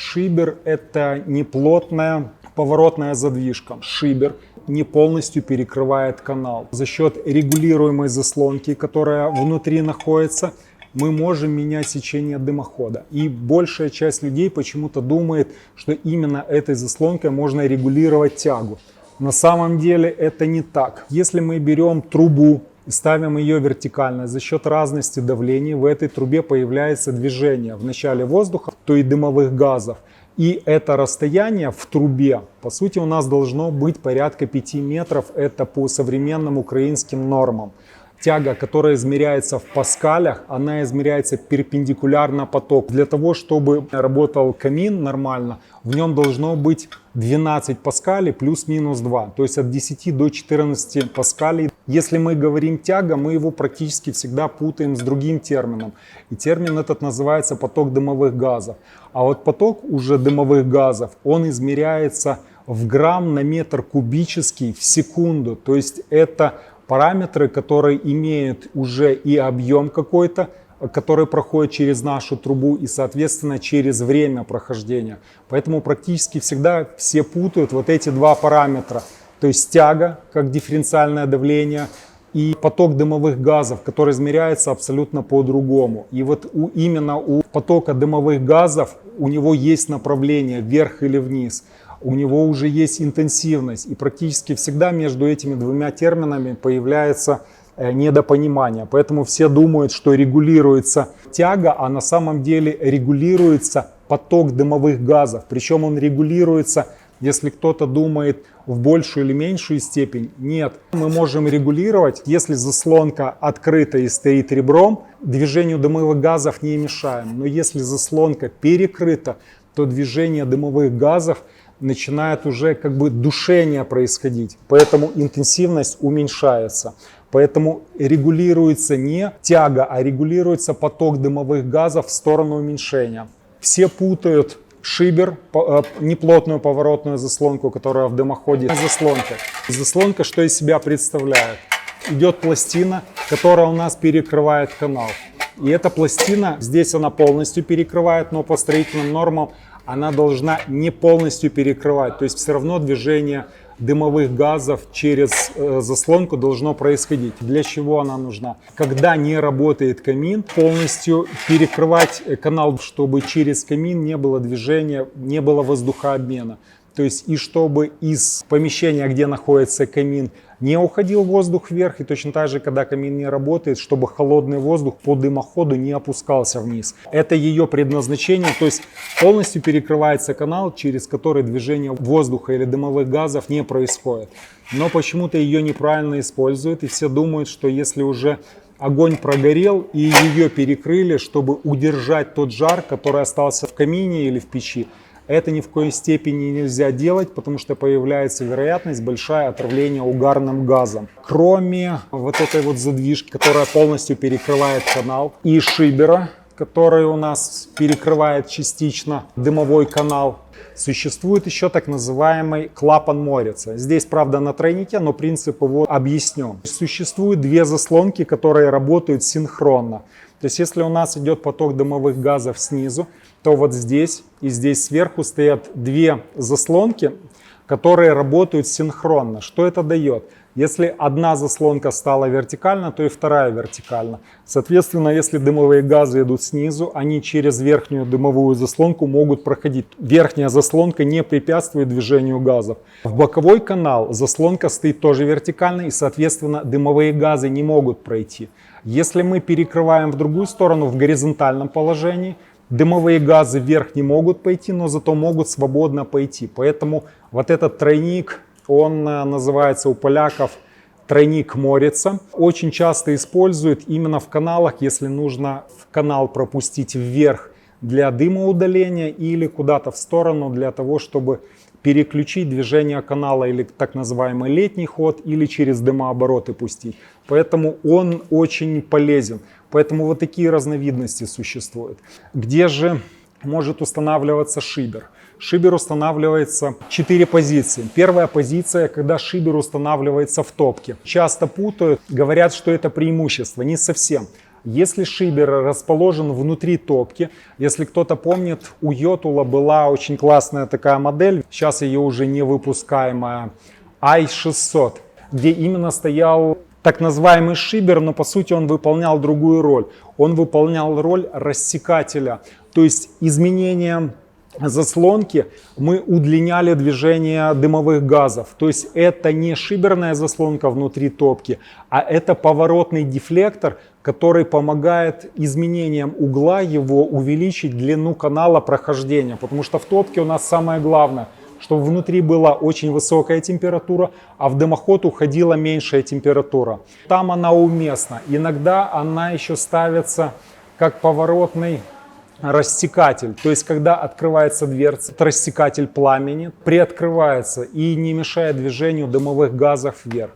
Шибер – это неплотная поворотная задвижка. Шибер не полностью перекрывает канал. За счет регулируемой заслонки, которая внутри находится, мы можем менять сечение дымохода. И большая часть людей почему-то думает, что именно этой заслонкой можно регулировать тягу. На самом деле это не так. Если мы берем трубу и ставим ее вертикально, за счет разности давлений в этой трубе появляется движение вначале воздуха, то и дымовых газов. И это расстояние в трубе, по сути, у нас должно быть порядка 5 метров. Это по современным украинским нормам. Тяга, которая измеряется в паскалях, она измеряется перпендикулярно потоку. Для того, чтобы работал камин нормально, в нем должно быть 12 паскалей плюс-минус 2. То есть от 10 до 14 паскалей. Если мы говорим тяга, мы его практически всегда путаем с другим термином. И термин этот называется поток дымовых газов. А вот поток уже дымовых газов, он измеряется в грамм на метр кубический в секунду. То есть это параметры, которые имеют уже и объем какой-то, который проходит через нашу трубу и, соответственно, через время прохождения. Поэтому практически всегда все путают вот эти два параметра. То есть тяга, как дифференциальное давление, и поток дымовых газов, который измеряется абсолютно по-другому. И вот именно у потока дымовых газов у него есть направление вверх или вниз. У него уже есть интенсивность. И практически всегда между этими двумя терминами появляется недопонимание. Поэтому все думают, что регулируется тяга, а на самом деле регулируется поток дымовых газов. Причем он регулируется, если кто-то думает, в большую или меньшую степень. Нет, мы можем регулировать, если заслонка открыта и стоит ребром, движению дымовых газов не мешаем. Но если заслонка перекрыта, то движение дымовых газов начинает уже как бы душение происходить, поэтому интенсивность уменьшается. Поэтому регулируется не тяга, а регулируется поток дымовых газов в сторону уменьшения. Все путают шибер, неплотную поворотную заслонку, которая в дымоходе, заслонка. Заслонка что из себя представляет? Идет пластина, которая у нас перекрывает канал. И эта пластина, здесь она полностью перекрывает, но по строительным нормам она должна не полностью перекрывать. То есть все равно движение дымовых газов через заслонку должно происходить. Для чего она нужна? Когда не работает камин, полностью перекрывать канал, чтобы через камин не было движения, не было воздухообмена. То есть и чтобы из помещения, где находится камин, не уходил воздух вверх, и точно так же, когда камин не работает, чтобы холодный воздух по дымоходу не опускался вниз. Это ее предназначение, то есть полностью перекрывается канал, через который движение воздуха или дымовых газов не происходит. Но почему-то ее неправильно используют, и все думают, что если уже огонь прогорел и ее перекрыли, чтобы удержать тот жар, который остался в камине или в печи, это ни в коей степени нельзя делать, потому что появляется вероятность большая отравления угарным газом. Кроме вот этой вот задвижки, которая полностью перекрывает канал, и шибера, который у нас перекрывает частично дымовой канал, существует еще так называемый клапан Морица. Здесь, правда, на тройнике, но принцип его объяснен. Существуют две заслонки, которые работают синхронно. То есть, если у нас идет поток дымовых газов снизу, то вот здесь и здесь сверху стоят две заслонки, которые работают синхронно. Что это дает? Если одна заслонка стала вертикально, то и вторая вертикально. Соответственно, если дымовые газы идут снизу, они через верхнюю дымовую заслонку могут проходить. Верхняя заслонка не препятствует движению газов. В боковой канал заслонка стоит тоже вертикально, и, соответственно, дымовые газы не могут пройти. Если мы перекрываем в другую сторону, в горизонтальном положении, дымовые газы вверх не могут пойти, но зато могут свободно пойти. Поэтому вот этот тройник, он называется у поляков тройник Морица. Очень часто используют именно в каналах, если нужно в канал пропустить вверх для дымоудаления или куда-то в сторону для того, чтобы переключить движение канала или так называемый летний ход, или через дымообороты пустить. Поэтому он очень полезен. Поэтому вот такие разновидности существуют. Где же может устанавливаться шибер? Шибер устанавливается 4 позиции. Первая позиция, когда шибер устанавливается в топке. Часто путают, говорят, что это преимущество. Не совсем. Если шибер расположен внутри топки, если кто-то помнит, у Йотула была очень классная такая модель, сейчас ее уже не выпускаемая, i600, где именно стоял так называемый шибер, но по сути он выполнял другую роль. Он выполнял роль рассекателя, то есть изменением заслонки мы удлиняли движение дымовых газов. То есть это не шиберная заслонка внутри топки, а это поворотный дефлектор, который помогает изменением угла его увеличить длину канала прохождения. Потому что в топке у нас самое главное, чтобы внутри была очень высокая температура, а в дымоход уходила меньшая температура. Там она уместна. Иногда она еще ставится как поворотный рассекатель, то есть когда открывается дверца, рассекатель пламени приоткрывается и не мешает движению дымовых газов вверх.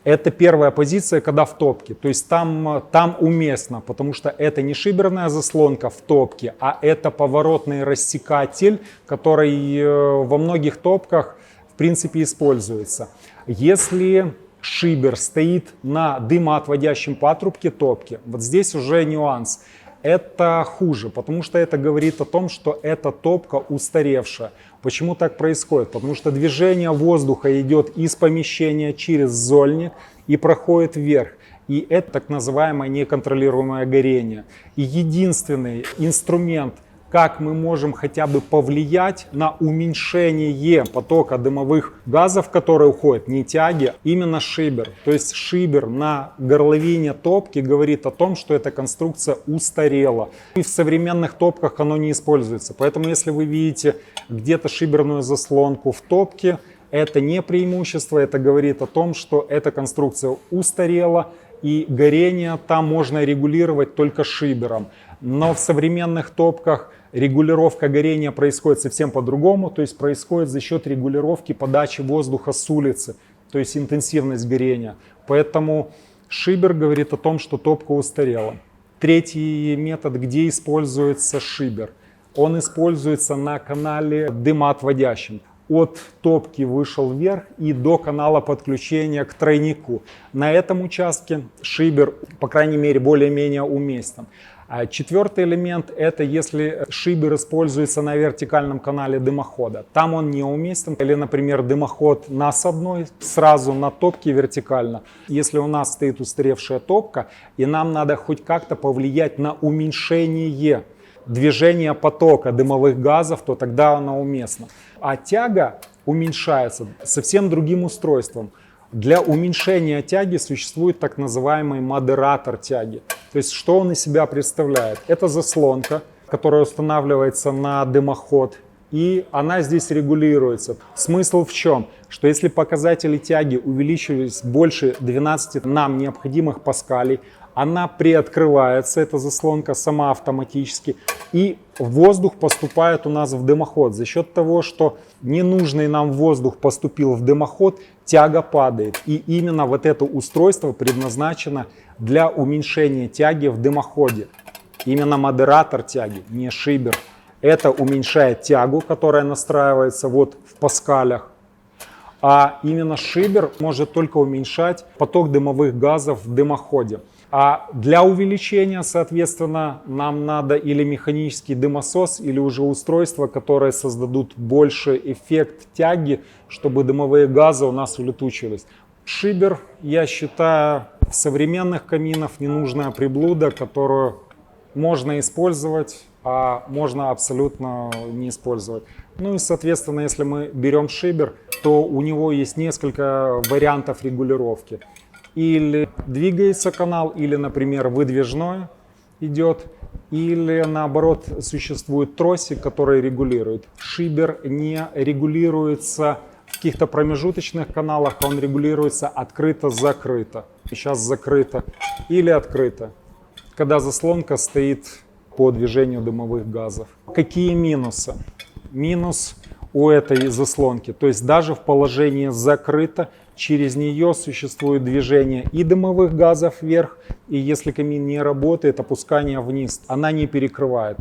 Это первая позиция, когда в топке, то есть там уместно, потому что это не шиберная заслонка в топке, а это поворотный рассекатель, который во многих топках в принципе используется. Если шибер стоит на дымоотводящем патрубке топки, вот здесь уже нюанс. Это хуже, потому что это говорит о том, что эта топка устаревшая. Почему так происходит? Потому что движение воздуха идет из помещения через зольник и проходит вверх. И это так называемое неконтролируемое горение. И единственный инструмент, как мы можем хотя бы повлиять на уменьшение потока дымовых газов, которые уходят, не тяги, именно шибер. То есть шибер на горловине топки говорит о том, что эта конструкция устарела. И в современных топках оно не используется. Поэтому если вы видите где-то шиберную заслонку в топке, это не преимущество, это говорит о том, что эта конструкция устарела. И горение там можно регулировать только шибером. Но в современных топках регулировка горения происходит совсем по-другому, то есть происходит за счет регулировки подачи воздуха с улицы, то есть интенсивность горения. Поэтому шибер говорит о том, что топка устарела. Третий метод, где используется шибер, он используется на канале дымоотводящем. От топки вышел вверх и до канала подключения к тройнику. На этом участке шибер, по крайней мере, более-менее уместен. А четвертый элемент – это если шибер используется на вертикальном канале дымохода. Там он не уместен. Или, например, дымоход насадной сразу на топке вертикально. Если у нас стоит устаревшая топка, и нам надо хоть как-то повлиять на уменьшение движения потока дымовых газов, то тогда она уместна. А тяга уменьшается совсем другим устройством. Для уменьшения тяги существует так называемый модератор тяги. То есть что он из себя представляет? Это заслонка, которая устанавливается на дымоход, и она здесь регулируется. Смысл в чем? Что если показатели тяги увеличились больше 12 нам необходимых паскалей, она приоткрывается, эта заслонка, сама автоматически, и воздух поступает у нас в дымоход. За счет того, что ненужный нам воздух поступил в дымоход, тяга падает. И именно вот это устройство предназначено для уменьшения тяги в дымоходе. Именно модератор тяги, не шибер. Это уменьшает тягу, которая настраивается вот в паскалях. А именно шибер может только уменьшать поток дымовых газов в дымоходе. А для увеличения, соответственно, нам надо или механический дымосос, или уже устройства, которые создадут больше эффект тяги, чтобы дымовые газы у нас улетучились. Шибер, я считаю, в современных каминах ненужная приблуда, которую можно использовать, а можно абсолютно не использовать. Ну и, соответственно, если мы берем шибер, то у него есть несколько вариантов регулировки. Или двигается канал, или, например, выдвижной идет, или наоборот существует тросик, который регулирует. Шибер не регулируется в каких-то промежуточных каналах, он регулируется открыто-закрыто. Сейчас закрыто или открыто, когда заслонка стоит по движению дымовых газов. Какие минусы? Минус у этой заслонки, то есть даже в положении закрыто, через нее существует движение и дымовых газов вверх, и если камин не работает, опускание вниз, она не перекрывает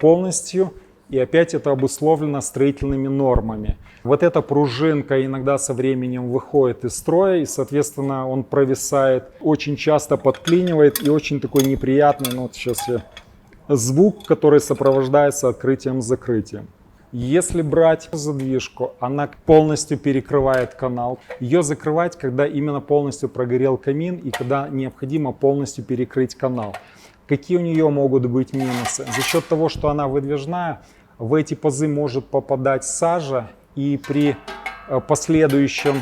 полностью И опять это обусловлено строительными нормами. Вот эта пружинка иногда со временем выходит из строя, и, соответственно, он провисает, очень часто подклинивает и очень такой неприятный, ну вот сейчас звук, который сопровождается открытием-закрытием. Если брать задвижку, она полностью перекрывает канал. Ее закрывать, когда именно полностью прогорел камин и когда необходимо полностью перекрыть канал. Какие у нее могут быть минусы? За счет того, что она выдвижная, в эти пазы может попадать сажа, и при последующем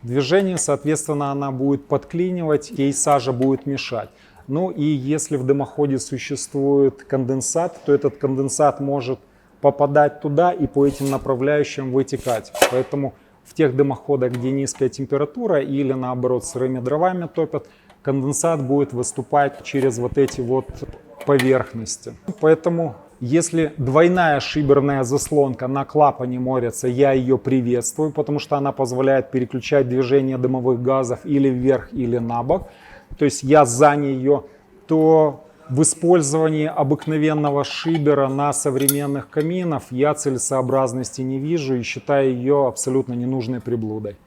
движении, соответственно, она будет подклинивать, ей сажа будет мешать. Ну и если в дымоходе существует конденсат, то этот конденсат может попадать туда и по этим направляющим вытекать. Поэтому в тех дымоходах, где низкая температура или наоборот сырыми дровами топят, конденсат будет выступать через вот эти вот поверхности. Поэтому если двойная шиберная заслонка на клапане Морица, я ее приветствую, потому что она позволяет переключать движение дымовых газов или вверх, или на бок. То есть я за нее, то в использовании обыкновенного шибера на современных каминах я целесообразности не вижу и считаю ее абсолютно ненужной приблудой.